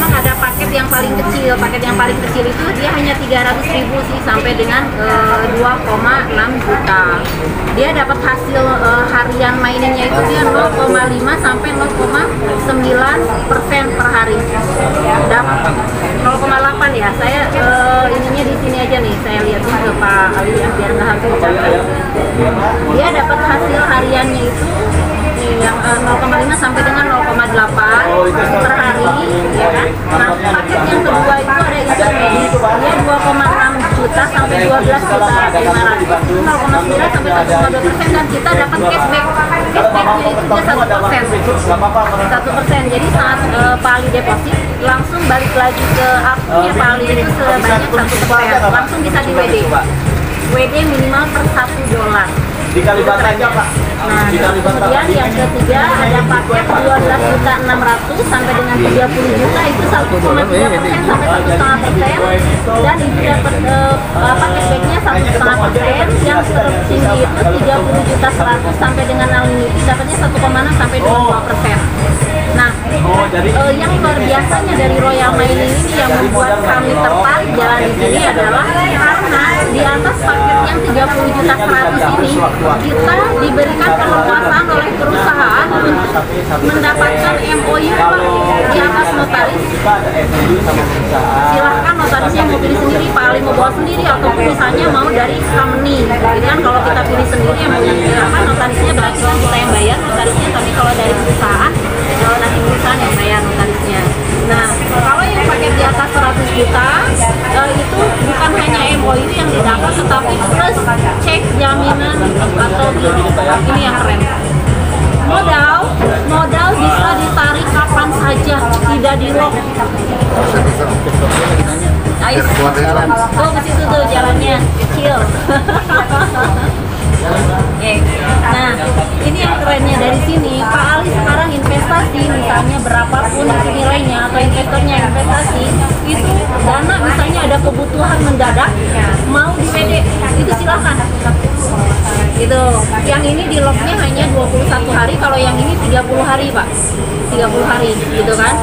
memang ada paket yang paling kecil. Paket yang paling kecil itu dia hanya 300.000 sih sampai dengan 2,6 juta. Dia dapat hasil harian mainnya itu dia 0,5 sampai 0,9% per hari. Dapat 0,8 ya. Saya ininya di sini aja nih. Saya lihat ke Pak Ali ya, biar nggak harus dicatat. Dia dapat hasil hariannya itu yang 0,5 sampai dengan 0,8 per hari, ya kan? Nah, paket yang kedua itu ada intermedi, dia 2,6 juta sampai 12.500.000, 0,9 sampai 1,2%, dan kita dapat cashback. Cashbacknya itu dia 1%. Jadi saat Pak Ali deposit, langsung balik lagi ke akunnya Pak Ali itu sebanyak 1%, langsung bisa di WD. WD minimal per $1. Dikali batanya Pak. Nah, kemudian yang ketiga ada paket 12.600.000 sampai dengan 30 juta itu 1,3% sampai 1,5%, dan itu dapat paket backnya 1,5%. Yang tertinggi itu 30.100.000 sampai dengan unlimited dapatnya 1,6 sampai 2%. Nah, yang luar biasanya dari Royal Mining ini yang membuat kami tertarik jalan di sini adalah karena di atas paket yang 30.100.000 ini kita diberikan keleluasaan oleh perusahaan untuk mendapatkan MOU di atas notaris. Silahkan notarisnya mau pilih sendiri, Pak Ali mau bawa sendiri, ataupun misalnya mau dari company. Jadi kan kalau kita pilih sendiri yang notarisnya berarti kan kita yang bayar notarisnya, tapi kalau dari perusahaan nanti perusahaan yang bayar notarisnya. Nah, kalau yang paket di atas 100 juta itu bukan hanya MOU yang didapat, tetapi plus cek jaminan atau ini yang keren. Modal bisa ditarik kapan saja, tidak di lock. Ayo, tuh ke situ tuh jalannya kecil. Oke. Nah, ini yang kerennya dari sini, Pak Ali sekarang investasi misalnya berapapun itu nilainya atau investornya investasi itu dana misalnya ada kebutuhan mendadak mau di WD itu silakan. Gitu. Yang ini di locknya hanya 21 hari, kalau yang ini 30 hari Pak. 30 hari gitu kan.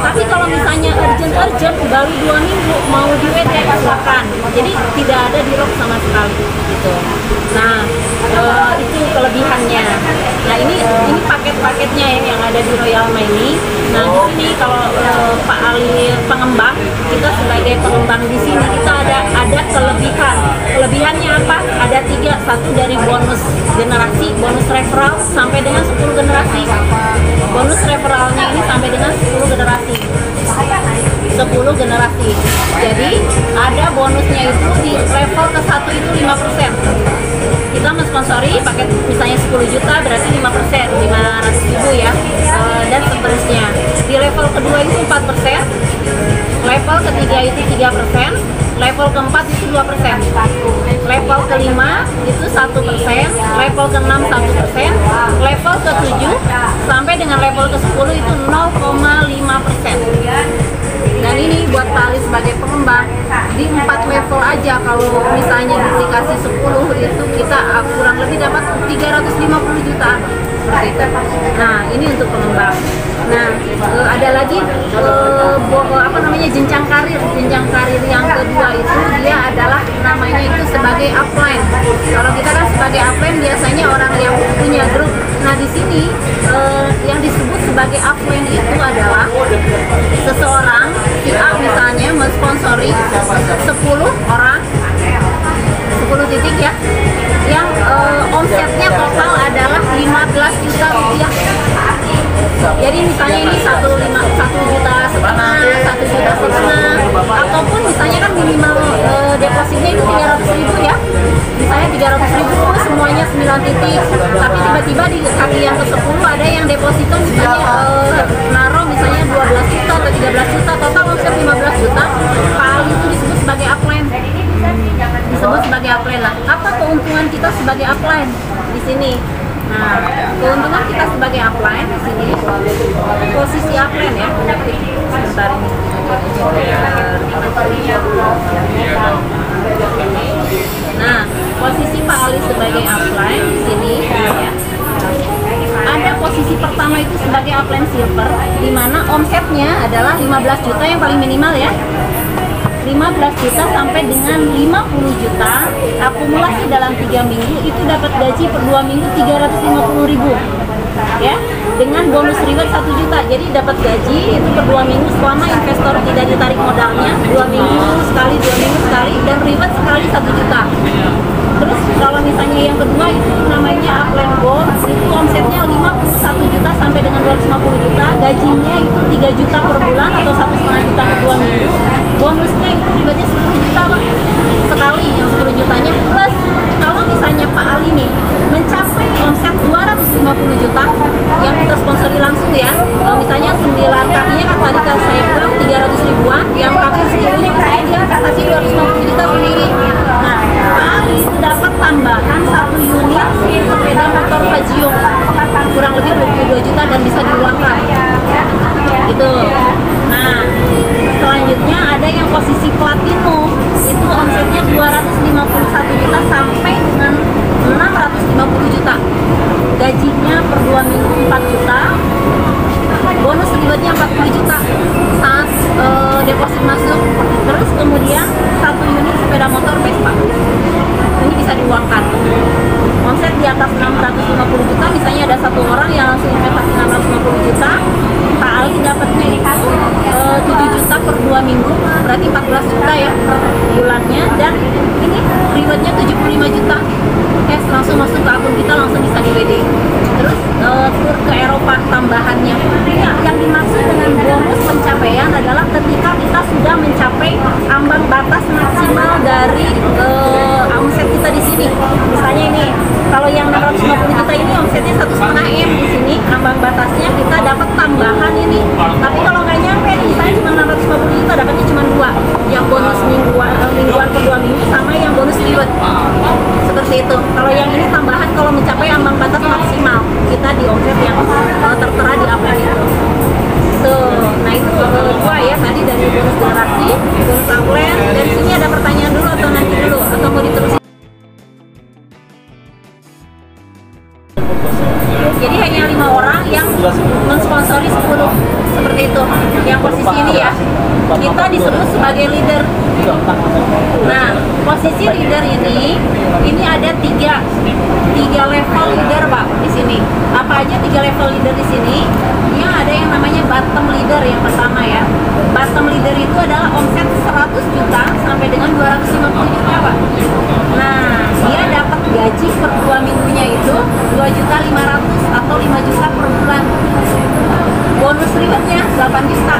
Tapi kalau misalnya urgent baru 2 minggu mau di WD silakan. Jadi tidak ada di lock sama sekali gitu. Nah, itu kelebihannya. Nah, ini paket-paketnya yang ada di Royal Mining. Nah, di sini kalau Pak Ali pengembang, kita sebagai pengembang di sini kita ada kelebihan. Kelebihannya apa? Ada 3. Satu dari bonus generasi, bonus referral sampai dengan 10 generasi. Bonus referralnya ini sampai dengan 10 generasi. 10 generasi. Jadi ada bonusnya itu di level ke-1 itu 5%. Kita mensponsori paket misalnya 10 juta berarti 5%, 500.000 ya, dan seterusnya. Di level kedua itu 4%, level ketiga itu 3%, level keempat itu 2%, level kelima itu 1%, level ke-6 1%, level ke-7 sampai dengan level ke-10 itu 0,5%. Dan ini buat Pak Ali sebagai pengembang di 4 level aja, kalau misalnya dikasih 10 itu kita kurang lebih dapat 350 juta seperti itu. Nah, ini untuk pengembang. Nah, ada lagi jenjang karir yang kedua itu dia adalah namanya itu sebagai upline. Kalau kita kan sebagai upline biasanya orang yang punya grup. Nah, di sini yang disebut sebagai upline itu adalah seseorang si A misalnya mensponsori 10 orang 10 titik ya, yang omsetnya total adalah 15 juta rupiah. Jadi misalnya ini 1,5 juta, ataupun misalnya kan minimal depositnya itu 300.000 ya. Misalnya 300.000 semuanya 9 titik, tapi tiba-tiba di kaki yang ke-10 ada yang deposito misalnya naruh misalnya 12 juta atau 13 juta, total omset 15 juta. Hal itu disebut sebagai upline. Disebut sebagai upline lah. Apa keuntungan kita sebagai upline di sini? Nah, keuntungan kita sebagai upline di sini, posisi upline ya, sebentar ini. Nah, posisi Pak Ali sebagai upline di sini ya. Ada posisi pertama itu sebagai upline silver, di mana omsetnya adalah 15 juta yang paling minimal ya. 15 juta sampai dengan 50 juta akumulasi dalam 3 minggu itu dapat gaji per 2 minggu 350.000 ya, dengan bonus reward 1 juta. Jadi dapat gaji itu per 2 minggu selama investor tidak ditarik modalnya 2 minggu sekali, 2 minggu sekali, dan reward sekali 1 juta. Terus kalau misalnya yang kedua itu namanya Upland Gold, itu omsetnya 51 juta sampai dengan 250 juta, gajinya itu 3 juta per bulan atau 1,5 juta per 2 minggu. Bonusnya itu rewardnya 10 juta Pak, sekali yang 10 jutanya. Plus kalau misalnya Pak Ali nih mencapai omset 250 juta yang kita sponsori langsung ya, misalnya 9 kakinya kan tadi kan saya bilang 300 ribuan, yang kaki sendiri saya dia investasi 250 juta sendiri. Nah, Pak Ali itu dapat tambahan 1 unit sepeda motor Pajio kurang lebih 22 juta dan bisa diuangkan gitu. Nah, selanjutnya ada yang posisi platinum, itu omsetnya 251 juta sampai dengan 650 juta, gajinya per 2 minggu 4 juta, bonus rewardnya 40 juta saat deposit masuk. Terus kemudian 1 unit sepeda motor Vespa, ini bisa diuangkan. Omset di atas 650 juta, misalnya ada 1 orang yang langsung investasi 650 juta, Pak Ali dapatnya itu 7 juta per 2 minggu, berarti 14 juta ya per bulannya, dan ini rewardnya 75 juta cash langsung masuk ke akun kita, langsung bisa di WD. Terus tur ke Eropa tambahannya ya, yang dimaksud dengan bonus pencapaian adalah ketika kita sudah mencapai ambang batas maksimal dari omset kita di sini. Misalnya ini kalau yang 650 juta ini omsetnya 1,5 M, di sini ambang batasnya kita dapat tambahan ini. Tapi kalau nggak nyampe nih, misalnya cuma 650 juta dapatnya cuma 2, yang bonus mingguan per 2 minggu sama yang bonus reward seperti itu. Kalau yang ini tambahan kalau mencapai ambang batas maksimal kita di omset yang tertera di Upland itu. Nah itu 2 ya tadi dari bonus generasi, bonus Upland. Dari sini ada pertanyaan dulu atau nanti dulu atau mau diterusin? Jadi hanya 5 orang yang mensponsori 10 seperti itu. Yang posisi ini ya, kita disebut sebagai leader. Nah, posisi leader ini ada 3 level leader Pak di sini. Apa aja 3 level leader di sini? Yang ada yang namanya bottom leader yang pertama ya. Bottom leader itu adalah omset 100 juta sampai dengan 250 juta Pak. Nah, dia dapat gaji per 2 minggunya itu 2.500.000 atau 5 juta per bulan. Bonus rewardnya 8 juta.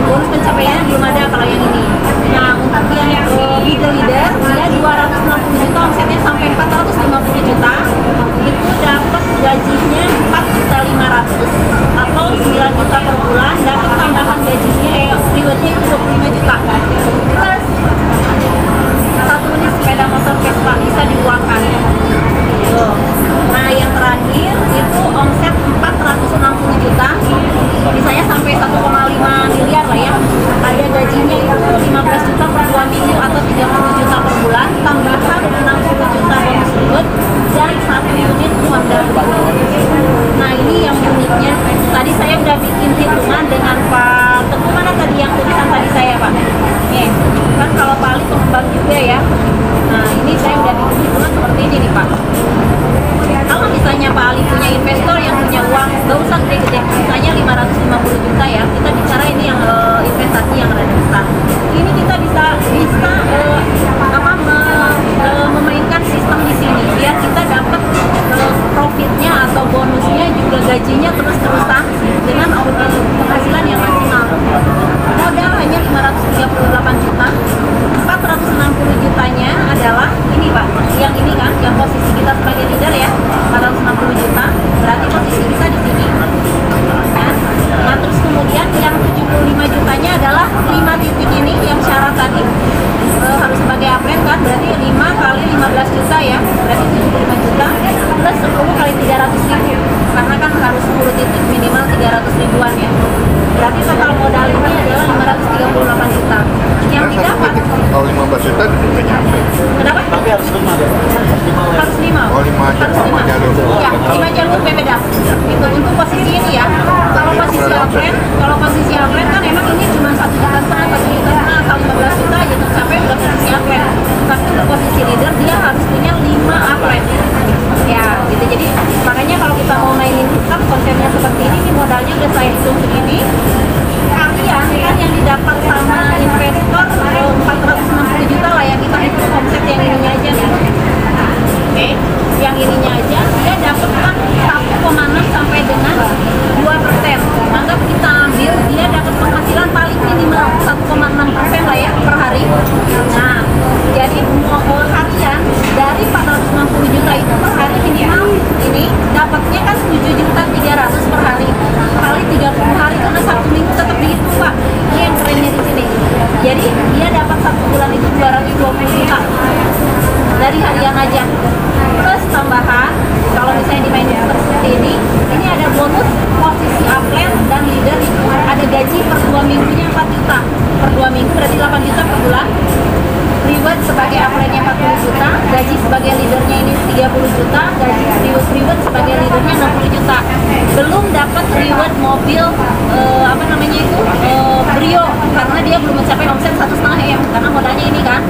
Bonus pencapaiannya belum ada kalau yang ini. Nah, untuk yang leader dia 260 juta omsetnya sampai 450 juta, itu dapat gajinya 4.500.000 atau 9 juta per bulan, dapat tambahan gajinya rewardnya itu 25 juta. Plus 1 unit sepeda motor Vespa bisa diuangkan. Nah, yang terakhir itu omset 460 juta, misalnya sampai 1,5 miliar lah ya. Ada gajinya itu 15 juta per 2 minggu atau 30 juta per bulan, tambahan 60 juta bonus reward dan 1 unit uang dapat. Nah, ini yang uniknya. Tadi saya udah bikin hitungan dengan Pak Teguh, mana tadi yang tulisan tadi saya Pak? Nih, kan kalau Pak Ali pengembang juga ya. Nah, ini saya udah bikin hitungan seperti ini nih Pak. Kalau misalnya Pak Ali punya investor yang punya uang, gak usah gede-gede, misalnya 550 juta ya, kita bicara ini yang investasi yang rada besar. Ini kita bisa memainkan sistem di sini biar kita dapat profitnya atau bonusnya juga gajinya terus-terusan dengan penghasilan yang maksimal. Modal hanya 538 juta, 460 jutanya adalah ini Pak, yang ini kan, yang posisi kita sebagai leader ya, 460 juta, berarti posisi kita di sini. Nah, terus kemudian yang 75 jutanya adalah 5 titik ini yang syarat tadi harus sebagai Upland kan, berarti 5 kali 15 juta ya, berarti 75 juta plus 10 kali 300 ribu, karena kan harus 10 titik minimal 300 ribuan ya, berarti total modal ini adalah 538 juta yang didapat. Kalau 15 juta juga nyampe. Kenapa? Tapi harus 5 deh. Harus 5. Oh, 5 jalur. Iya, 5 jalur PPDAP. Itu untuk posisi ini ya. Kalau posisi Upland Jadi dia dapat satu bulan itu 220 juta dari harian aja. Plus tambahan, kalau misalnya dimainin seperti ini ada bonus posisi upline dan leader itu ada gaji per 2 minggunya 4 juta. Per 2 minggu berarti 8 juta per bulan. Reward sebagai upline-nya 40 juta, gaji sebagai leadernya ini 30 juta, gaji reward sebagai leadernya 60 juta. Belum dapat reward mobil Brio karena dia belum mencapai omset 1,5 M karena modalnya ini kan.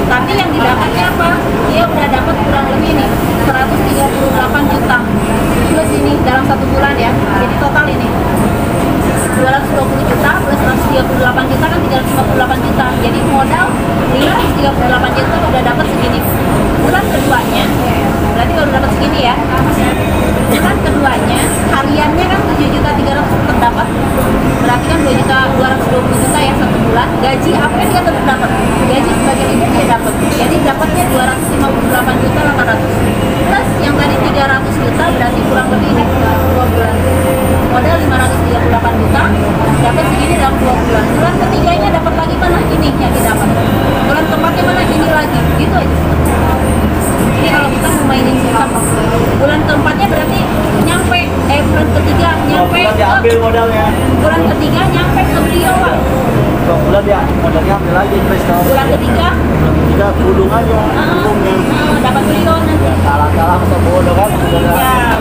Tapi yang didapatnya apa? Dia udah dapat kurang lebih nih 138 juta plus ini dalam 1 bulan ya. Jadi total ini 220 juta plus 138 juta kan 358 juta. Jadi modal 538 juta udah dapat segini. Bulan keduanya berarti baru dapat segini ya. Bulan keduanya hariannya kan 7 juta 300 tetap dapat. Berarti kan 2 juta 220 juta ya 1 bulan. Gaji apa dia tetap dapat. Gaji sebagai leader dia dapat. Jadi dapatnya 258 juta 800. Plus yang tadi 300 juta berarti kurang lebih ini 2 bulan. Modal 538 juta, dapat segini dalam 2 bulan. Bulan ketiganya dapat lagi mana ini yang didapat. Bulan keempatnya mana ini lagi. Gitu aja. Jadi kalau kita mau mainin sistem, bulan keempatnya berarti nyampe bulan ketiga nyampe diambil modalnya. Bulan ketiga nyampe ke Brio, Pak. 2 bulan ya, modalnya ambil lagi investor. Bulan ketiga gulung aja, gulungnya. dapat Brio nanti. Kalah-kalah atau bodoh kan? Ya.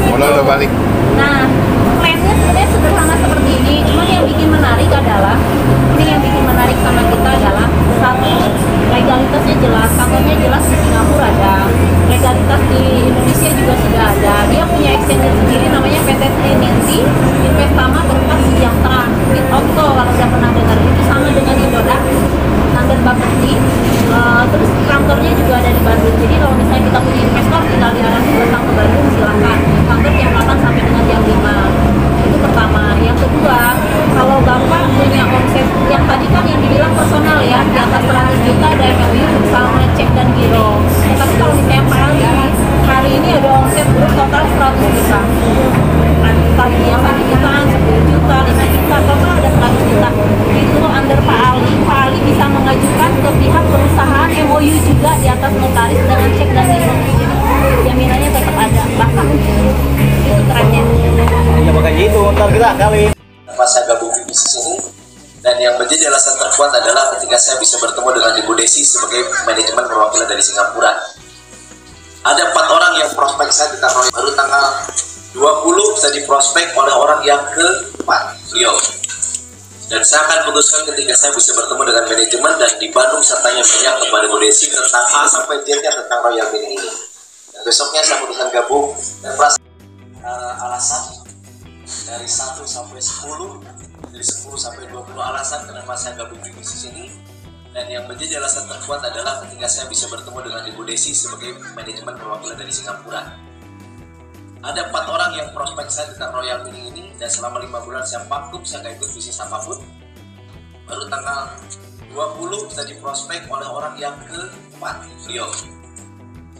Modal udah balik. Nah, plannya sebenarnya sederhana seperti ini. Cuma yang bikin menarik adalah yang bikin menarik sama kita adalah satu, legalitasnya jelas, kantornya jelas di Singapura ada, legalitas di Indonesia juga sudah ada. Dia punya exchange sendiri namanya PT Trinity Investama Berkas Sejahtera. Okto kalau udah pernah dengar itu sama dengan Indodax, Standard Bapeti. Terus kantornya juga ada di Bandung. Jadi kalau misalnya kita punya investor tinggal diarahin datang ke Bandung silakan. Kantor jam 8 sampai dengan jam 5. Itu pertama. Yang kedua, kalau Bapak punya omset yang tadi kan yang dibilang personal ya, di atas 100 juta ada MOU sama cek dan giro. Tapi kalau misalnya Pak Ali hari ini ada omset total 100 juta. Tadi yang 1 jutaan, 10 juta, 5 juta, total ada 100 juta. Itu under Pak Ali bisa mengajukan ke pihak perusahaan MOU juga di atas notaris dengan cek dan giro. Jaminannya tetap ada. Bahkan itu kerennya. Ya makanya itu, ntar kita kali. Masa gabung di bisnis ini, dan yang menjadi alasan terkuat adalah ketika saya bisa bertemu dengan Ibu Desi sebagai manajemen perwakilan dari Singapura. Ada 4 orang yang prospek saya ditaruh baru tanggal 20 bisa diprospek oleh orang yang keempat, beliau. Dan saya akan putuskan ketika saya bisa bertemu dengan manajemen dan di Bandung saya tanya banyak kepada Ibu Desi tentang A sampai Z-nya tentang Royal Meeting ini. Dan besoknya saya putuskan gabung dan alasan dari 1 sampai 10, dari 10 sampai 20 alasan kenapa saya gabung di bisnis ini. Dan yang menjadi alasan terkuat adalah ketika saya bisa bertemu dengan Ibu Desi sebagai manajemen perwakilan dari Singapura. Ada 4 orang yang prospek saya tentang Royal Meeting ini, dan selama 5 bulan saya vakum, saya gak ikut bisnis apapun. Baru tanggal 20 bisa diprospek oleh orang yang keempat, beliau.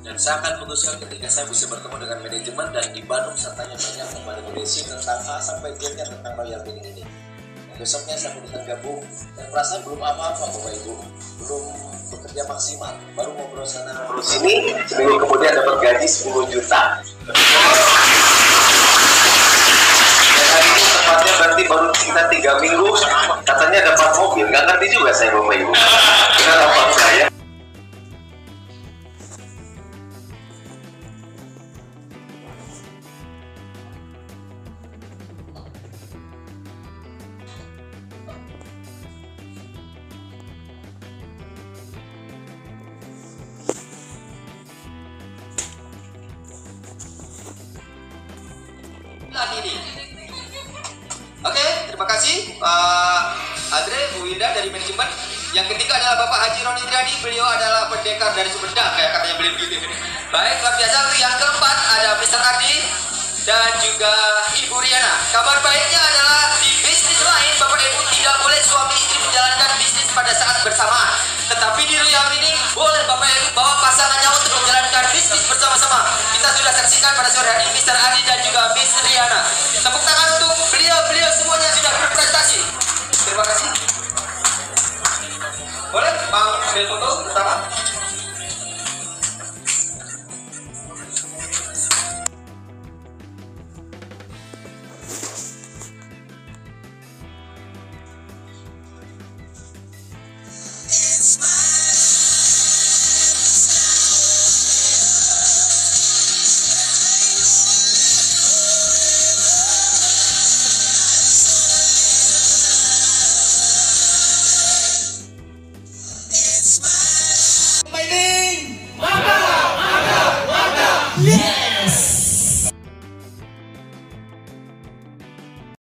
Dan saya akan putuskan ketika saya bisa bertemu dengan manajemen dan di Bandung saya tanya banyak kepada Ibu Desi tentang A sampai Z-nya tentang Royal Meeting ini. Dan besoknya saya putuskan gabung dan perasaan belum apa-apa Bapak Ibu, belum bekerja maksimal, baru ngobrol sana ngobrol sini, seminggu kemudian dapat gaji 10 juta. Dan hari ini tepatnya berarti baru kita 3 minggu katanya dapat mobil, nggak ngerti juga saya Bapak Ibu. Kita dapat saya. Ini. Oke, terima kasih Pak Andre, Bu Winda dari manajemen. Yang ketiga adalah Bapak Haji Roni Indradi, beliau adalah pendekar dari Sumedang, kayak katanya beliau begitu. Baik, luar biasa. Yang keempat ada Mr. Ardi dan juga Ibu Riana. Kabar baiknya adalah di bisnis lain Bapak Ibu tidak boleh suami istri menjalankan bisnis pada saat bersamaan. Tetapi di Royal ini boleh Bapak Ibu bawa pasangannya untuk menjalankan bisnis bersama-sama. Kita sudah saksikan pada sore hari Mr. Adi dan juga Miss Riana. Tepuk tangan untuk beliau-beliau semuanya sudah berprestasi. Terima kasih. ambil foto pertama.